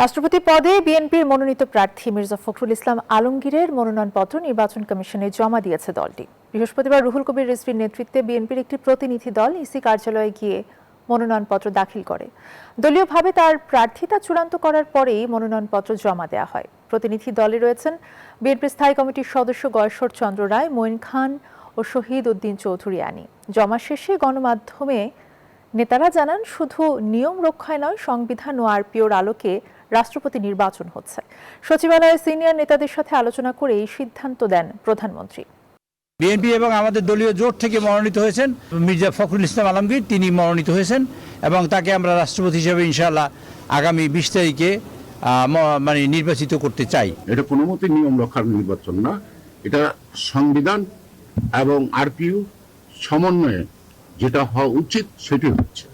রাষ্ট্রপতি পদে বিএনপির মনোনীত প্রার্থী মির্জা ফখরুল ইসলাম আলমগীরের মনোনয়নপত্র নির্বাচন কমিশনে জমা দিয়েছে দলটি। বৃহস্পতিবার রুহুল কবির রিজভীর নেতৃত্বে বিএনপির একটি প্রতিনিধি দল ইসি কার্যালয়ে গিয়ে মনোনয়নপত্র দাখিল করে। দলীয়ভাবে তার প্রার্থিতা চূড়ান্ত করার পরেই মনোনয়নপত্র জমা দেওয়া হয়। প্রতিনিধি দলে রয়েছেন বিএনপির স্থায়ী কমিটির সদস্য গয়েশ্বর চন্দ্র রায়, মঈন খান ও শহীদ উদ্দিন চৌধুরী আনি। জমা শেষে গণমাধ্যমে নেতারা জানান, শুধু নিয়ম রক্ষায় নয়, সংবিধান ও আরপিওর আলোকে রাষ্ট্রপতি নির্বাচন হচ্ছে। সচিবালয়ের সিনিয়র নেতাদের সাথে আলোচনা করে এই সিদ্ধান্ত দেন প্রধানমন্ত্রী। বিএনপি এবং আমাদের দলীয় জোট থেকে মনোনীত হয়েছেন মির্জা ফখরুল ইসলাম আলমগীর, তিনি মনোনীত হয়েছেন এবং তাকে আমরা রাষ্ট্রপতি হিসেবে ইনশাআল্লাহ আগামী 20 তারিখে নির্বাচিত করতে চাই। এটা কোনো মতে নিয়ম রক্ষার নির্বাচন না, এটা সংবিধান এবং আরপিও সমন্বয়ে যেটা হওয়া উচিত সেটি হচ্ছে।